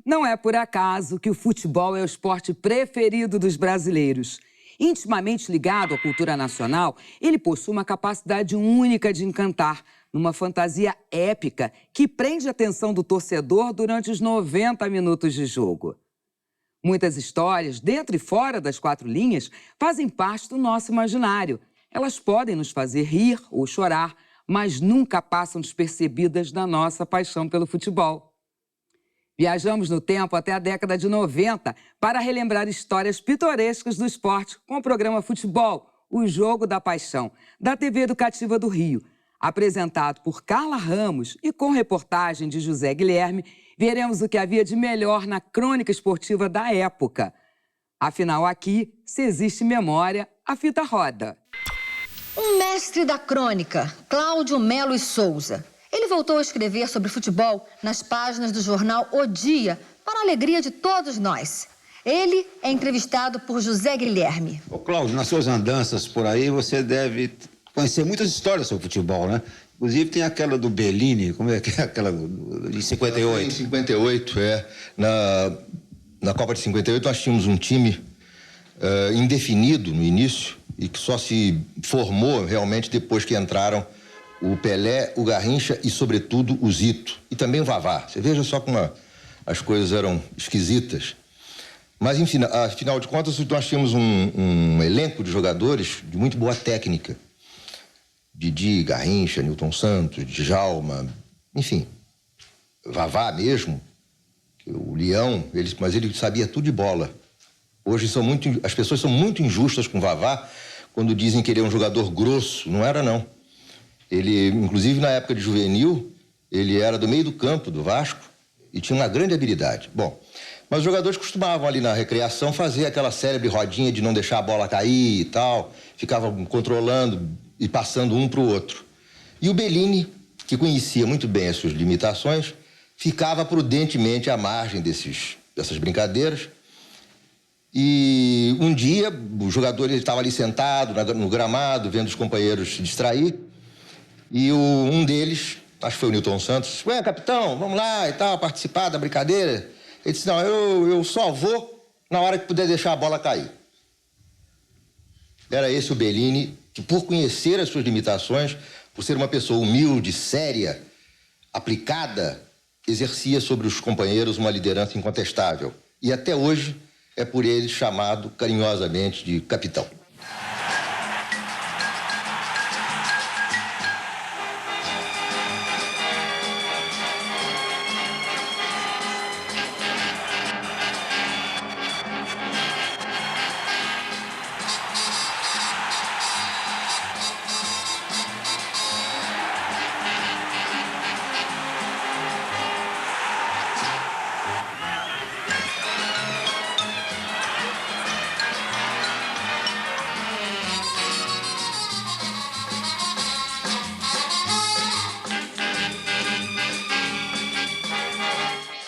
Não é por acaso que o futebol é o esporte preferido dos brasileiros. Intimamente ligado à cultura nacional, ele possui uma capacidade única de encantar, numa fantasia épica que prende a atenção do torcedor durante os 90 minutos de jogo. Muitas histórias, dentro e fora das quatro linhas, fazem parte do nosso imaginário. Elas podem nos fazer rir ou chorar, mas nunca passam despercebidas na nossa paixão pelo futebol. Viajamos no tempo até a década de 90 para relembrar histórias pitorescas do esporte com o programa Futebol, o Jogo da Paixão, da TV Educativa do Rio. Apresentado por Carla Ramos e com reportagem de José Guilherme, veremos o que havia de melhor na crônica esportiva da época. Afinal, aqui, se existe memória, a fita roda. Um mestre da crônica, Cláudio Melo e Souza. Ele voltou a escrever sobre futebol nas páginas do jornal O Dia, para a alegria de todos nós. Ele é entrevistado por José Guilherme. Ô, Cláudio, nas suas andanças por aí, você deve conhecer muitas histórias sobre futebol, né? Inclusive tem aquela do Bellini, como é que é aquela de 58? Em 58, Na Copa de 58 nós tínhamos um time indefinido no início e que só se formou realmente depois que entraram o Pelé, o Garrincha e, sobretudo, o Zito. E também o Vavá. Você veja só como as coisas eram esquisitas. Mas, enfim, afinal de contas, nós tínhamos um elenco de jogadores de muito boa técnica. Didi, Garrincha, Nilton Santos, Djalma, enfim. Vavá mesmo, o Leão, mas ele sabia tudo de bola. Hoje as pessoas são muito injustas com o Vavá quando dizem que ele é um jogador grosso. Não era, não. Ele, inclusive, na época de juvenil, ele era do meio do campo do Vasco e tinha uma grande habilidade. Bom, mas os jogadores costumavam ali na recreação fazer aquela célebre rodinha de não deixar a bola cair e tal, ficavam controlando e passando um para o outro. E o Bellini, que conhecia muito bem as suas limitações, ficava prudentemente à margem dessas brincadeiras. E um dia, o jogador estava ali sentado no gramado, vendo os companheiros se distrair, e um deles, acho que foi o Nilton Santos, ué, capitão, vamos lá e tal, participar da brincadeira. Ele disse, não, eu só vou na hora que puder deixar a bola cair. Era esse o Bellini, que por conhecer as suas limitações, por ser uma pessoa humilde, séria, aplicada, exercia sobre os companheiros uma liderança incontestável. E até hoje é por ele chamado carinhosamente de capitão.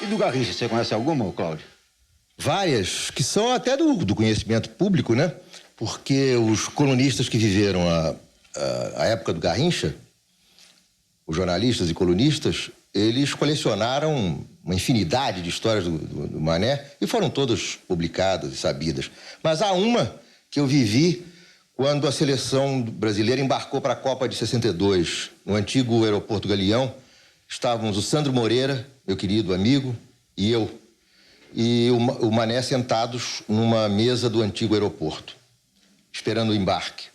Do Garrincha, você conhece alguma, Cláudio? Várias, que são até do conhecimento público, né? Porque os colunistas que viveram a época do Garrincha, os jornalistas e colunistas, eles colecionaram uma infinidade de histórias do Mané e foram todas publicadas e sabidas. Mas há uma que eu vivi quando a seleção brasileira embarcou para a Copa de 62, no antigo aeroporto Galeão. Estávamos o Sandro Moreira, meu querido amigo, e eu, e o Mané sentados numa mesa do antigo aeroporto, esperando o embarque.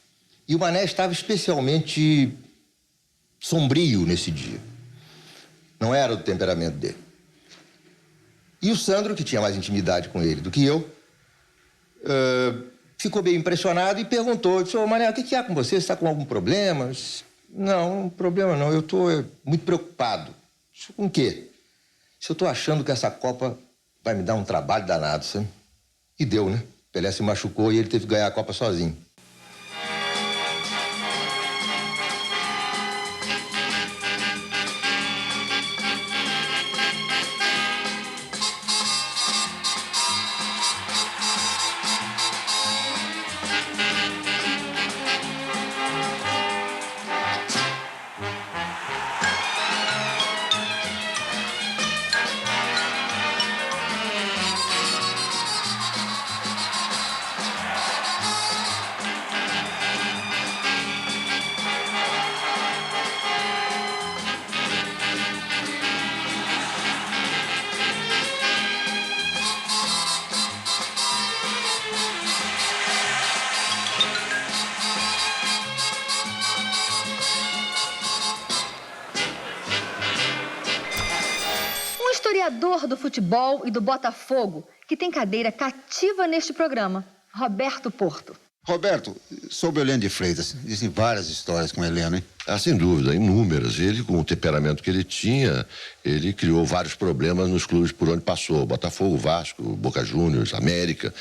E o Mané estava especialmente sombrio nesse dia. Não era do temperamento dele. E o Sandro, que tinha mais intimidade com ele do que eu, ficou bem impressionado e perguntou, disse, ô Mané, o que há com você? Você está com algum problema? Disse, não, problema não, eu estou muito preocupado. Disse, com o quê? Se eu estou achando que essa Copa vai me dar um trabalho danado, sabe? E deu, né? Pelé se machucou e ele teve que ganhar a Copa sozinho. historiador do futebol e do Botafogo, que tem cadeira cativa neste programa, Roberto Porto. Roberto, sobre o Heleno de Freitas, existem várias histórias com o Heleno, hein? Ah, sem dúvida, inúmeras. Ele, com o temperamento que ele tinha, ele criou vários problemas nos clubes por onde passou. Botafogo, Vasco, Boca Juniors, América,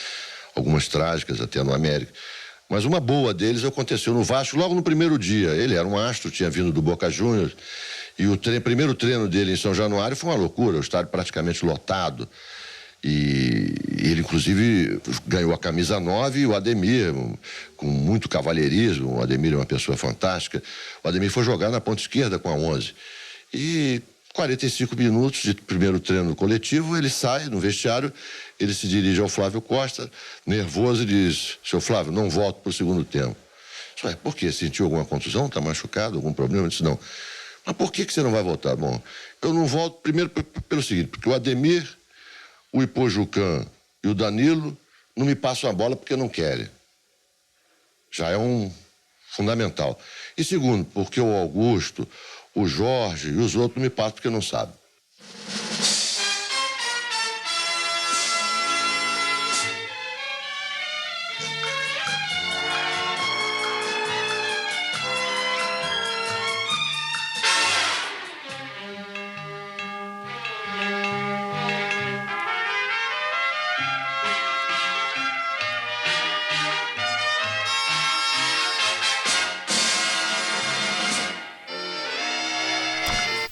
algumas trágicas até no América. Mas uma boa deles aconteceu no Vasco logo no primeiro dia. Ele era um astro, tinha vindo do Boca Juniors, e o primeiro treino dele em São Januário foi uma loucura, o estádio praticamente lotado. E ele, inclusive, ganhou a camisa 9 e o Ademir, com muito cavalheirismo, o Ademir é uma pessoa fantástica, o Ademir foi jogar na ponta esquerda com a 11. E 45 minutos de primeiro treino coletivo, ele sai no vestiário, ele se dirige ao Flávio Costa, nervoso, e diz: seu Flávio, não volto para o segundo tempo. Por quê? Sentiu alguma contusão? Está machucado? Algum problema? Eu disse: não. Mas por que você não vai voltar? Bom, eu não volto primeiro pelo seguinte, porque o Ademir, o Ipojucan e o Danilo não me passam a bola porque não querem. Já é um fundamental. E segundo, porque o Augusto, o Jorge e os outros não me passam porque não sabem.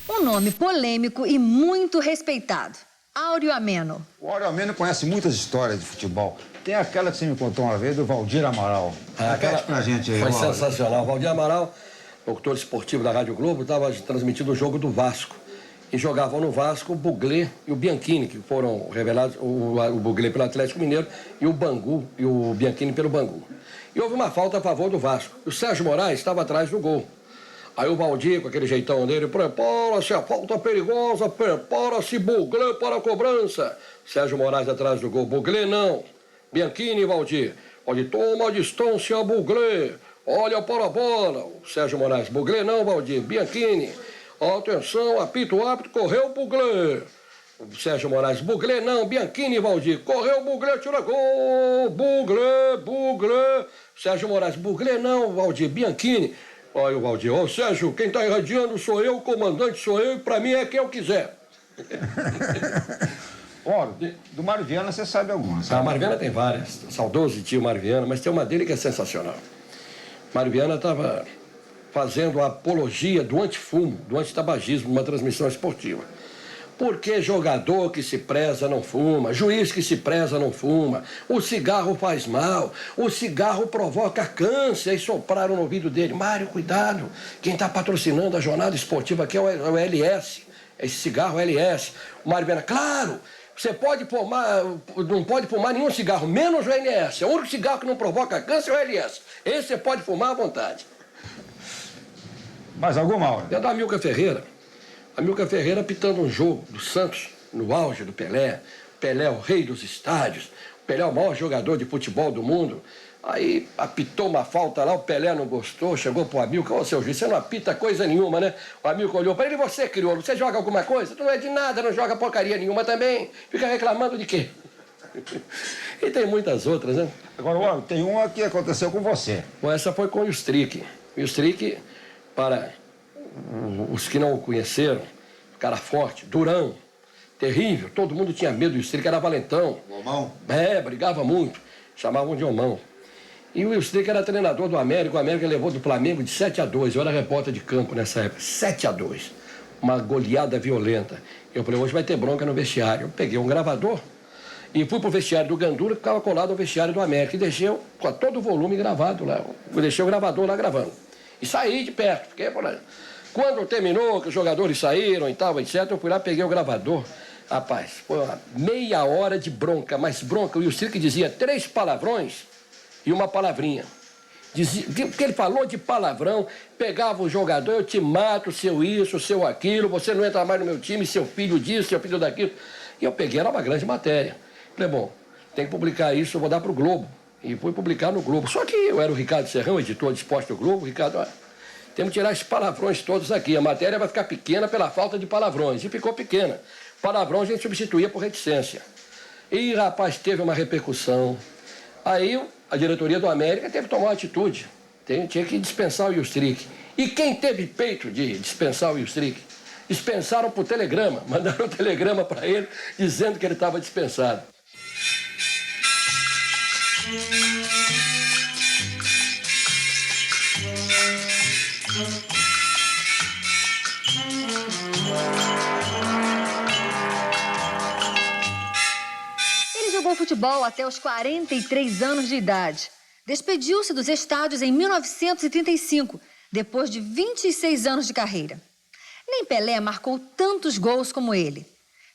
Um nome polêmico e muito respeitado, Áureo Ameno. O Áureo Ameno conhece muitas histórias de futebol. Tem aquela que você me contou uma vez do Valdir Amaral. Repete pra gente aí, Foi Áureo. sensacional. O Valdir Amaral, locutor esportivo da Rádio Globo, estava transmitindo o jogo do Vasco. E jogavam no Vasco o Buglé e o Bianchini, que foram revelados, o Buglé pelo Atlético Mineiro e o Bangu e o Bianchini pelo Bangu. E houve uma falta a favor do Vasco. O Sérgio Moraes estava atrás do gol. Aí o Valdir, com aquele jeitão dele: prepara-se, a falta perigosa, prepara-se, Buglé para a cobrança. Sérgio Moraes atrás do gol: Buglé não. Bianchini e Valdir: Valdir, toma a distância, Buglé. Olha para a bola. O Sérgio Moraes: Buglé não, Valdir. Bianchini: atenção, apita o árbitro, correu o Buglé. O Sérgio Moraes: Buglé não, Bianchini e Valdir: correu o Buglé, tira gol. Buglé, Buglé. Sérgio Moraes: Buglé não, Valdir. Bianchini. Olha o Valdir: ô Sérgio, quem está irradiando sou eu, o comandante sou eu, e para mim é quem eu quiser. Ó, do Mário Viana você sabe algumas. A Mário Viana tem várias, saudoso tio Mário Viana, mas tem uma dele que é sensacional. Mário Viana estava fazendo a apologia do antifumo, do antitabagismo, numa transmissão esportiva. Porque jogador que se preza não fuma, juiz que se preza não fuma, o cigarro faz mal, o cigarro provoca câncer. E sopraram no ouvido dele: Mário, cuidado, quem está patrocinando a jornada esportiva aqui é o LS, esse cigarro LS. O Mário Viana: claro, você pode fumar, não pode fumar nenhum cigarro, menos o LS. O único cigarro que não provoca câncer é o LS. Esse você pode fumar à vontade. Mais alguma, Áureo? É da Amilcar Ferreira. Amilcar Ferreira apitando um jogo do Santos, no auge do Pelé. Pelé é o rei dos estádios. Pelé é o maior jogador de futebol do mundo. Aí apitou uma falta lá, o Pelé não gostou, chegou pro Amilcar: ô, seu juiz, você não apita coisa nenhuma, né? O Amilcar olhou para ele: você, crioulo, você joga alguma coisa? Tu não é de nada, não joga porcaria nenhuma também. Fica reclamando de quê? E tem muitas outras, né? Agora, Áureo, tem uma que aconteceu com você. Bom, essa foi com o Strick. O Strick, para os que não o conheceram, cara forte, durão, terrível, todo mundo tinha medo do Strick, era valentão. Omão? Brigava muito, chamavam de Omão. E o Strick era treinador do América, o América levou do Flamengo de 7-2, eu era repórter de campo nessa época, 7-2, uma goleada violenta. Eu falei: hoje vai ter bronca no vestiário. Eu peguei um gravador e fui pro vestiário do Gandula, que ficava colado ao vestiário do América, e deixei com todo o volume gravado lá, eu deixei o gravador lá gravando. E saí de perto, fiquei por aí. Quando terminou, que os jogadores saíram e tal, etc., eu fui lá, peguei o gravador. Rapaz, foi uma meia hora de bronca, mas bronca. O Strick dizia 3 palavrões e uma palavrinha. Dizia, porque ele falou de palavrão, pegava o jogador: eu te mato, seu isso, seu aquilo, você não entra mais no meu time, seu filho disso, seu filho daquilo. E eu peguei, era uma grande matéria. Falei: bom, tem que publicar isso, eu vou dar pro Globo. E fui publicar no Globo. Só que eu era o Ricardo Serrão, editor de esporte do Globo. Ricardo: olha, temos que tirar esses palavrões todos aqui. A matéria vai ficar pequena pela falta de palavrões. E ficou pequena. Palavrão a gente substituía por reticência. E, rapaz, teve uma repercussão. Aí a diretoria do América teve que tomar uma atitude. Tinha que dispensar o Ilstruik. E quem teve peito de dispensar o Ilstruik? Dispensaram por telegrama. Mandaram um telegrama para ele dizendo que ele estava dispensado. Ele jogou futebol até os 43 anos de idade. Despediu-se dos estádios em 1935, depois de 26 anos de carreira. Nem Pelé marcou tantos gols como ele.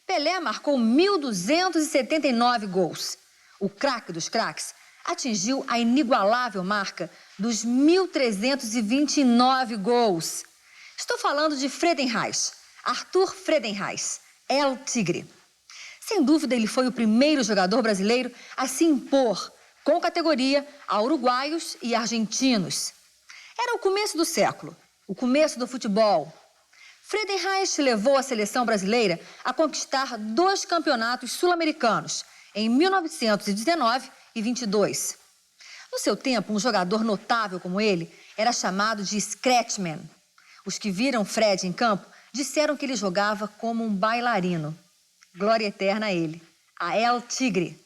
Pelé marcou 1.279 gols. O craque dos craques atingiu a inigualável marca dos 1.329 gols. Estou falando de Friedenreich, Arthur Friedenreich, El Tigre. Sem dúvida, ele foi o primeiro jogador brasileiro a se impor com categoria a uruguaios e argentinos. Era o começo do século, o começo do futebol. Friedenreich levou a seleção brasileira a conquistar 2 campeonatos sul-americanos, em 1919 e 22. No seu tempo, um jogador notável como ele era chamado de Scratchman. Os que viram Fred em campo disseram que ele jogava como um bailarino. Glória eterna a ele, a El Tigre.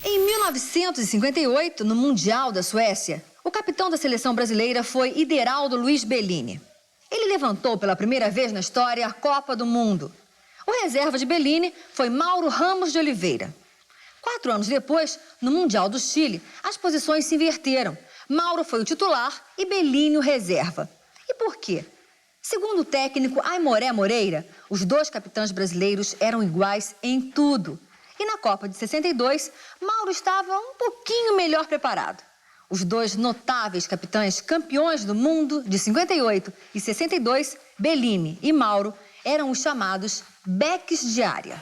Em 1958, no Mundial da Suécia, o capitão da seleção brasileira foi Ideraldo Luiz Bellini. Ele levantou pela primeira vez na história a Copa do Mundo. O reserva de Bellini foi Mauro Ramos de Oliveira. 4 anos depois, no Mundial do Chile, as posições se inverteram. Mauro foi o titular e Bellini o reserva. E por quê? Segundo o técnico Aimoré Moreira, os 2 capitães brasileiros eram iguais em tudo. E na Copa de 62, Mauro estava um pouquinho melhor preparado. Os 2 notáveis capitães campeões do mundo de 58 e 62, Bellini e Mauro, eram os chamados backs de área.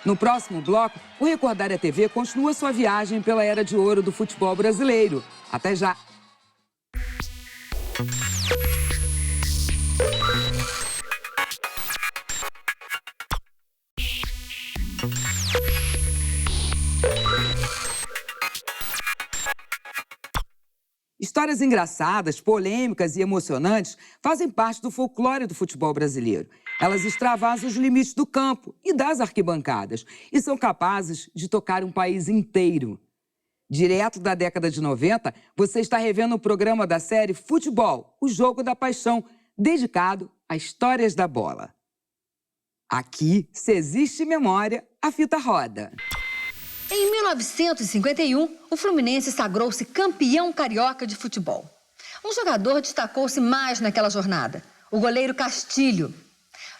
No próximo bloco, o Recordária TV continua sua viagem pela era de ouro do futebol brasileiro. Até já! Histórias engraçadas, polêmicas e emocionantes fazem parte do folclore do futebol brasileiro. Elas extravasam os limites do campo e das arquibancadas e são capazes de tocar um país inteiro. Direto da década de 90, você está revendo o programa da série Futebol, o Jogo da Paixão, dedicado a histórias da bola. Aqui, se existe memória, a fita roda. Em 1951, o Fluminense sagrou-se campeão carioca de futebol. Um jogador destacou-se mais naquela jornada, o goleiro Castilho.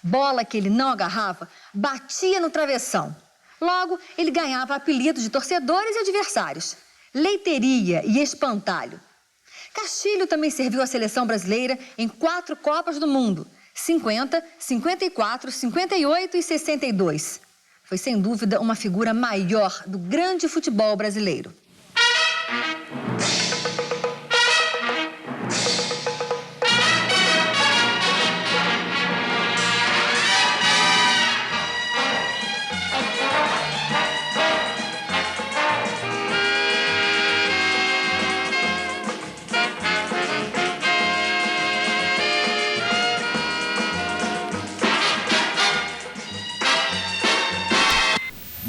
Bola que ele não agarrava, batia no travessão. Logo, ele ganhava apelidos de torcedores e adversários: Leiteria e Espantalho. Castilho também serviu a seleção brasileira em 4 Copas do Mundo: 50, 54, 58 e 62. Foi, sem dúvida, uma figura maior do grande futebol brasileiro.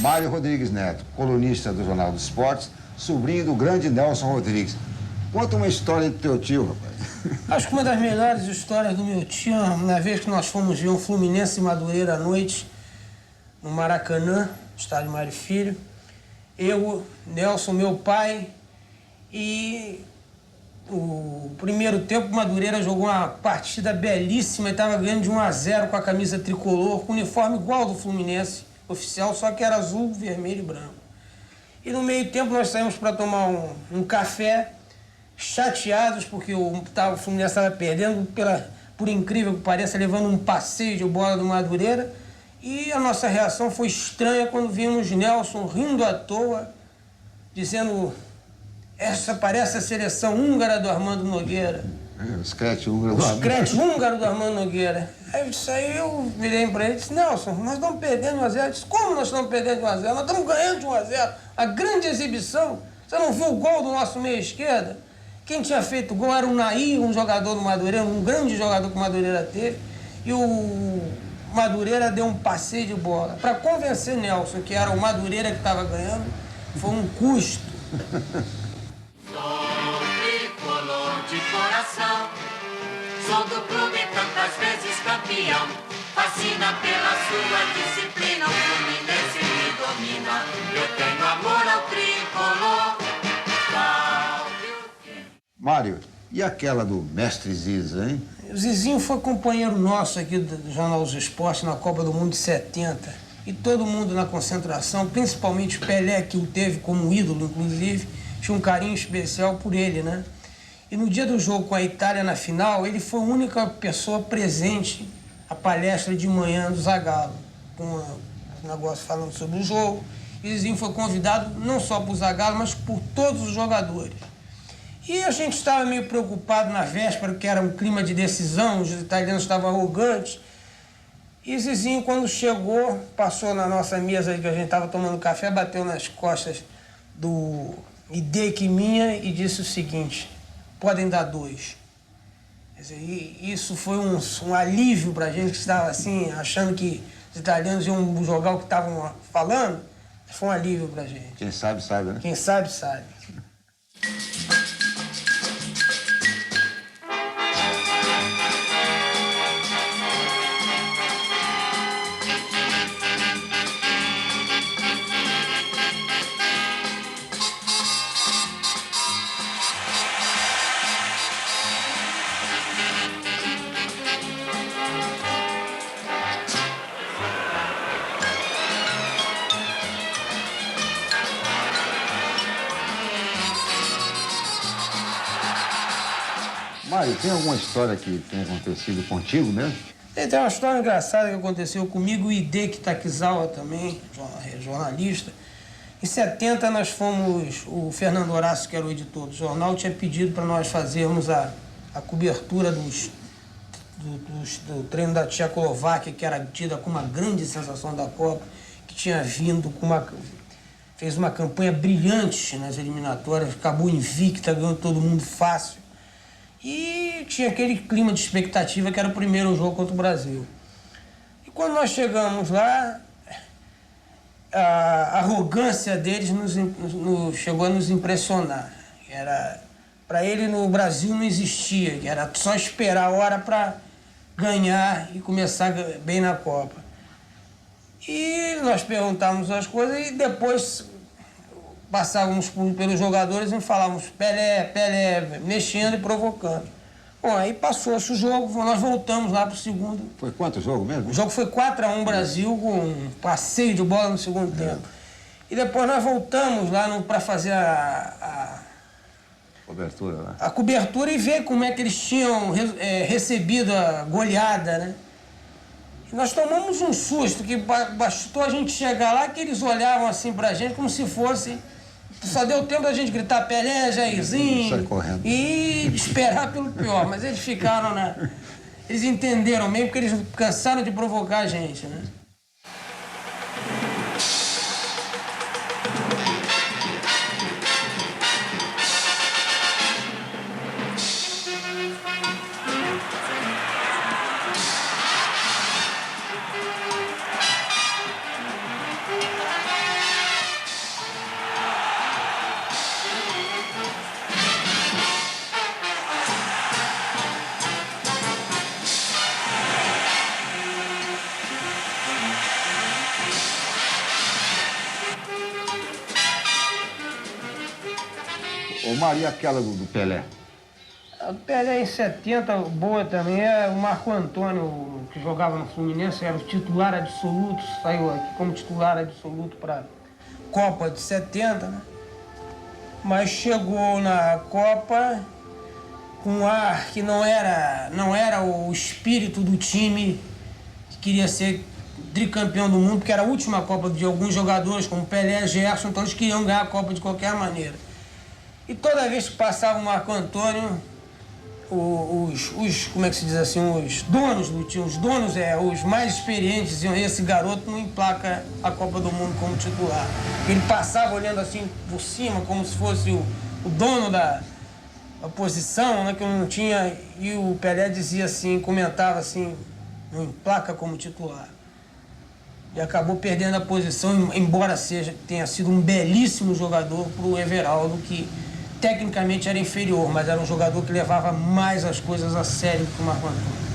Mário Rodrigues Neto, colunista do Jornal dos Esportes, sobrinho do grande Nelson Rodrigues. Conta uma história do teu tio, rapaz. Acho que uma das melhores histórias do meu tio, na vez que nós fomos ver um Fluminense e Madureira à noite, no Maracanã, estádio Mário Filho. Eu, Nelson, meu pai, e o primeiro tempo o Madureira jogou uma partida belíssima e estava ganhando de 1-0 com a camisa tricolor, com o uniforme igual do Fluminense oficial, só que era azul, vermelho e branco. E no meio tempo nós saímos para tomar um café, chateados porque o Fluminense estava perdendo, por incrível que pareça, levando um passeio de bola do Madureira. E a nossa reação foi estranha quando vimos Nelson rindo à toa, dizendo: essa parece a seleção húngara do Armando Nogueira. O scratch húngaro. O scratch húngaro do Armando Nogueira. Aí eu virei para ele e disse: Nelson, nós estamos perdendo 1-0. Ele disse: como nós estamos perdendo 1-0? Nós estamos ganhando de 1-0. A grande exibição. Você não viu o gol do nosso meia esquerda? Quem tinha feito o gol era o Nair, um jogador do Madureira, um grande jogador que o Madureira teve. E o Madureira deu um passeio de bola. Para convencer Nelson que era o Madureira que estava ganhando, foi um custo. Sou tricolor de coração, sou do clube tantas vezes campeão. Fascina pela sua disciplina, o Fluminense me domina. Eu tenho amor ao tricolor. Mário, e aquela do Mestre Ziza, hein? O Zizinho foi companheiro nosso aqui do Jornal dos Esportes na Copa do Mundo de 70. E todo mundo na concentração, principalmente o Pelé, que o teve como ídolo, inclusive, tinha um carinho especial por ele, né? E no dia do jogo com a Itália na final, ele foi a única pessoa presente à palestra de manhã do Zagallo, com um negócio falando sobre o jogo. E o Zizinho foi convidado não só por Zagallo, mas por todos os jogadores. E a gente estava meio preocupado na véspera, que era um clima de decisão, os italianos estavam arrogantes. E Zizinho, quando chegou, passou na nossa mesa que a gente estava tomando café, bateu nas costas do Hideki minha e disse o seguinte: podem dar 2. Quer dizer, isso foi um alívio para a gente que estava assim, achando que os italianos iam jogar o que estavam falando. Foi um alívio para a gente. Quem sabe, sabe, né? Quem sabe, sabe. Mário, tem alguma história que tenha acontecido contigo mesmo? Tem uma história engraçada que aconteceu comigo, o Hideki Takizawa também, jornalista. Em 70 nós fomos, o Fernando Horácio, que era o editor do jornal, tinha pedido para nós fazermos a cobertura do treino da Tchecoslováquia, que era tida como uma grande sensação da Copa, que tinha vindo fez uma campanha brilhante nas eliminatórias, acabou invicta, ganhou todo mundo fácil. E tinha aquele clima de expectativa que era o primeiro jogo contra o Brasil. E quando nós chegamos lá, a arrogância deles chegou a nos impressionar. Para ele, no Brasil não existia, era só esperar a hora para ganhar e começar bem na Copa. E nós perguntávamos as coisas e depois passávamos pelos jogadores e falávamos Pelé, Pelé, mexendo e provocando. Bom, aí passou-se o jogo, nós voltamos lá pro segundo. Foi quanto jogo mesmo? O jogo foi 4-1 Brasil, com um passeio de bola no segundo tempo. E depois nós voltamos lá para fazer Cobertura lá. a cobertura e ver como é que eles tinham recebido a goleada, né? E nós tomamos um susto, que bastou a gente chegar lá, que eles olhavam assim pra gente como se fosse... Só deu tempo da gente gritar Pelé, Jairzinho e esperar pelo pior. Mas eles ficaram Eles entenderam mesmo, porque eles cansaram de provocar a gente, né? Ô, Maria, aquela do Pelé. A Pelé em 70, boa também, é o Marco Antônio, que jogava no Fluminense, era o titular absoluto, saiu aqui como titular absoluto para Copa de 70, né? Mas chegou na Copa com um ar que não era o espírito do time que queria ser tricampeão do mundo, porque era a última Copa de alguns jogadores, como Pelé, Gerson, então eles queriam ganhar a Copa de qualquer maneira. E toda vez que passava o Marco Antônio, como é que se diz assim, os donos do time, os mais experientes diziam, esse garoto não emplaca a Copa do Mundo como titular. Ele passava olhando assim por cima, como se fosse o dono da posição, né, que eu não tinha, e o Pelé dizia assim, comentava assim, não emplaca como titular. E acabou perdendo a posição, embora tenha sido um belíssimo jogador para o Everaldo, que tecnicamente era inferior, mas era um jogador que levava mais as coisas a sério que o Marco Antônio.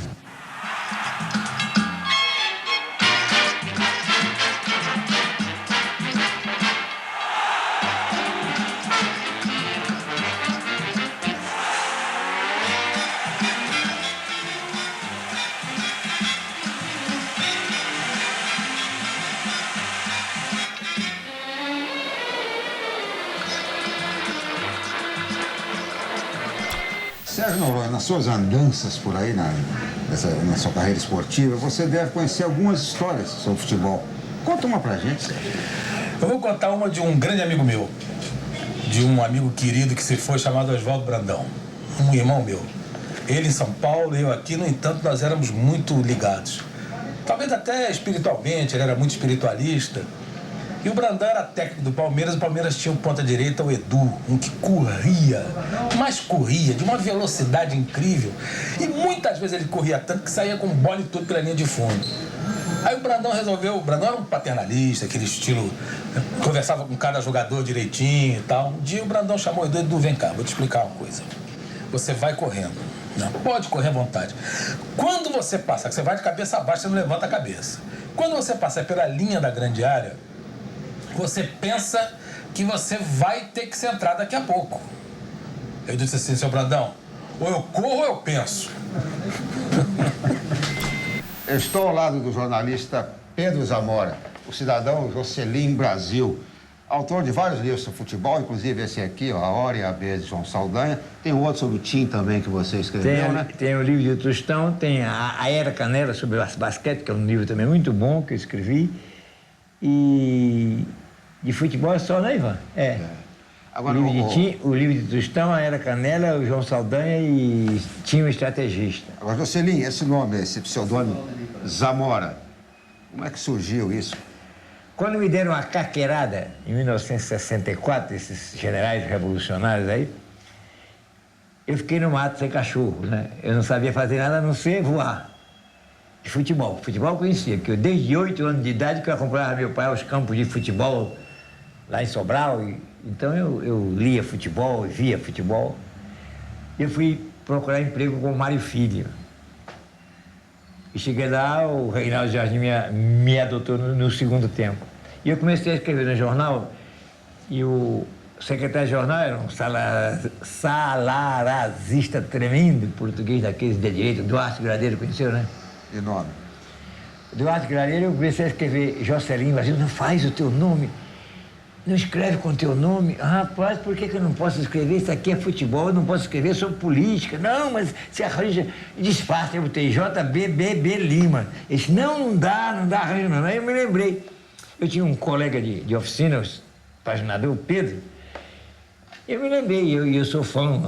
Sérgio Noronha, nas suas andanças por aí, na sua carreira esportiva, você deve conhecer algumas histórias sobre futebol. Conta uma pra gente, Sérgio. Eu vou contar uma de um grande amigo meu, de um amigo querido que se foi, chamado Oswaldo Brandão, um irmão meu. Ele em São Paulo, eu aqui, no entanto, nós éramos muito ligados. Talvez até espiritualmente, ele era muito espiritualista. E o Brandão era técnico do Palmeiras, o Palmeiras tinha o ponta-direita, o Edu, um que corria, mas corria, de uma velocidade incrível. E muitas vezes ele corria tanto que saía com bola e tudo pela linha de fundo. Aí o Brandão era um paternalista, aquele estilo, conversava com cada jogador direitinho e tal. Um dia o Brandão chamou o Edu, vem cá, vou te explicar uma coisa. Você vai correndo, não pode correr à vontade. Quando você passa, você vai de cabeça abaixo, você não levanta a cabeça. Quando você passa pela linha da grande área, você pensa que você vai ter que centrar daqui a pouco. Eu disse assim, seu Brandão, ou eu corro ou eu penso. Eu estou ao lado do jornalista Pedro Zamora, o cidadão Jocelim Brasil, autor de vários livros sobre futebol, inclusive esse aqui, ó, A Hora e a Vez de João Saldanha. Tem um outro sobre o Tim também que você escreveu, né? Tem o livro de Tostão, tem a Era Canela sobre basquete, que é um livro também muito bom que eu escrevi. E de futebol é só, né, Ivan? Agora, o livro de Tostão, a Era Canela, o João Saldanha e Tinha um Estrategista. Agora, Jocelim, esse nome, esse pseudônimo Zamora, como é que surgiu isso? Quando me deram uma caqueirada, em 1964, esses generais revolucionários aí, eu fiquei no mato sem cachorro, né? Eu não sabia fazer nada a não ser voar. De futebol. Futebol eu conhecia, porque eu, desde 8 anos de idade que eu acompanhava meu pai aos campos de futebol lá em Sobral. Então eu lia futebol, via futebol. Eu fui procurar emprego com o Mário Filho. E cheguei lá, o Reinaldo Jardim me adotou no segundo tempo. E eu comecei a escrever no jornal, e o secretário de jornal era um salarazista tremendo, português daqueles de direito, Duarte Gradeiro, conheceu, né? De nome. Duarte Gradeiro, eu comecei a escrever Jocelim Brasil, não faz o teu nome, não escreve com o teu nome. Rapaz, por que eu não posso escrever? Isso aqui é futebol, eu não posso escrever sobre política. Não, mas se arranja, disfarça, eu botei JBBB Lima. Ele disse, não dá arranjo não. Aí eu me lembrei, eu tinha um colega de oficina, o paginador, o Pedro, eu me lembrei, eu sou fã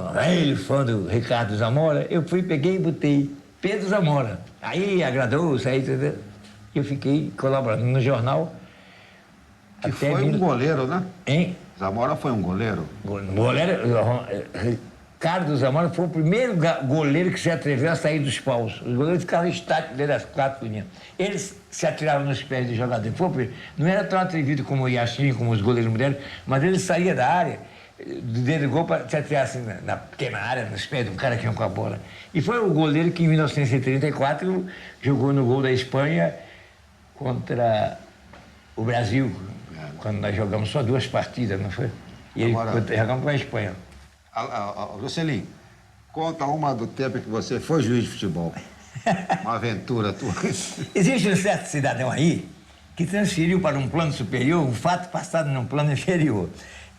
do Ricardo Zamora, eu peguei e botei Pedro Zamora. Aí agradou-se, aí eu fiquei colaborando no jornal. Que até foi um goleiro, né? Hein? Zamora foi um goleiro. Ricardo Zamora foi o primeiro goleiro que se atreveu a sair dos paus. Os goleiros ficavam estáticos dentro das 4 linhas. Eles se atiravam nos pés do jogador. Não era tão atrevido como o Yashin, como os goleiros modernos, mas ele saía da área, dentro do gol, para se atirar assim, na pequena área, nos pés de um cara que ia com a bola. E foi o goleiro que, em 1934, jogou no gol da Espanha contra o Brasil, quando nós jogamos só 2 partidas, não foi? E jogamos com a Espanha. Juscelino, conta uma do tempo que você foi juiz de futebol. Uma aventura tua. Existe um certo cidadão aí que transferiu para um plano superior um fato passado num plano inferior.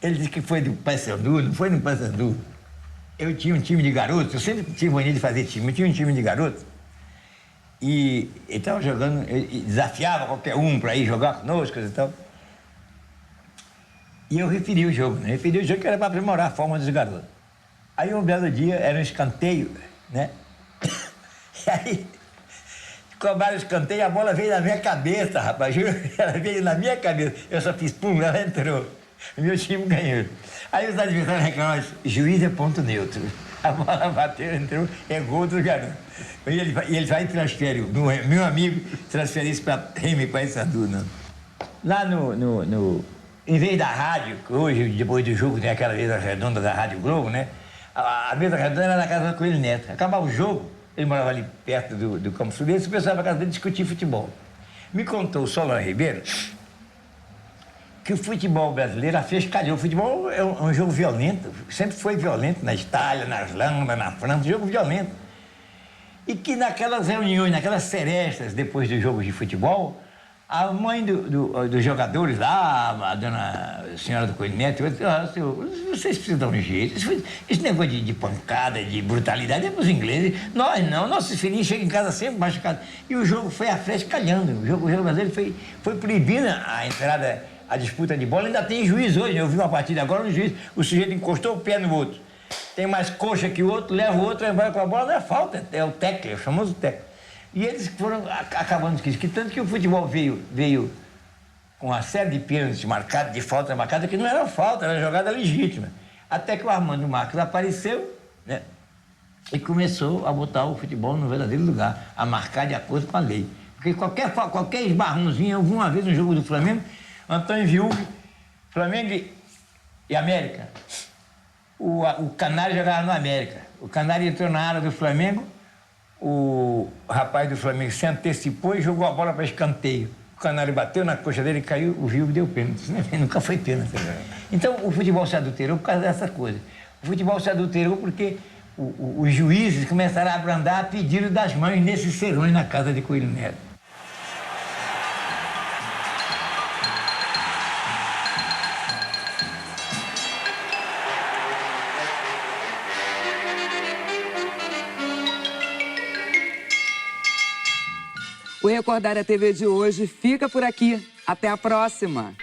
Ele disse que foi do Paysandu, não foi no Paysandu. Eu tinha um time de garotos, eu sempre tive mania de fazer time, eu tinha um time de garotos. E ele estava jogando, ele desafiava qualquer um para ir jogar conosco e tal. E eu referi o jogo, né? Referi o jogo que era para aprimorar a forma dos garotos. Aí um belo dia, era um escanteio, né? E aí, cobraram o escanteio, a bola veio na minha cabeça, rapaz, juro, ela veio na minha cabeça. Eu só fiz pum, ela entrou. O meu time ganhou. Aí os adversários reclamaram, juiz é ponto neutro. A bola bateu, entrou, é gol do garoto. E ele vai e transfere, meu amigo transferiu isso para Remy Paysandu, não. Lá em vez da rádio, hoje, depois do jogo, tem aquela mesa redonda da Rádio Globo, né? A mesa redonda era na casa do Coelho Neto. Acabava o jogo, ele morava ali perto do Campo Fluminense, o pessoal ia para casa dele discutir futebol. Me contou o Solon Ribeiro que o futebol brasileiro afrescalhou. O futebol é um jogo violento, sempre foi violento na Itália, na Irlanda, na França, um jogo violento. E que naquelas reuniões, naquelas serestas depois dos jogos de futebol, a mãe dos jogadores lá, a senhora do Coelho Neto, vocês precisam dar um jeito. Esse negócio de pancada, de brutalidade é para os ingleses. Nós não, nossos filhinhos chegam em casa sempre machucados. E o jogo foi afrescalhando. O jogo brasileiro foi proibindo a entrada, a disputa de bola. Ainda tem juiz hoje. Eu vi uma partida agora, o sujeito encostou o pé no outro. Tem mais coxa que o outro, leva o outro, vai com a bola, não é falta, é o tackle, é o famoso tackle. E eles foram acabando com isso, que tanto que o futebol veio com uma série de pênaltis marcados, de falta marcada, que não era falta, era jogada legítima. Até que o Armando Marques apareceu, né, e começou a botar o futebol no verdadeiro lugar, a marcar de acordo com a lei. Porque qualquer esbarrãozinho, alguma vez no jogo do Flamengo, Antônio Viúve, Flamengo e América, o Canário jogava no América. O Canário entrou na área do Flamengo, o rapaz do Flamengo se antecipou e jogou a bola para escanteio. O Canário bateu na coxa dele, caiu, o Viúve deu pênalti. Nunca foi pênalti. Então, o futebol se adulterou por causa dessa coisa. O futebol se adulterou porque os juízes começaram a abrandar a pedido das mães nesses serões na casa de Coelho Neto. O Recordaria TV de hoje fica por aqui. Até a próxima!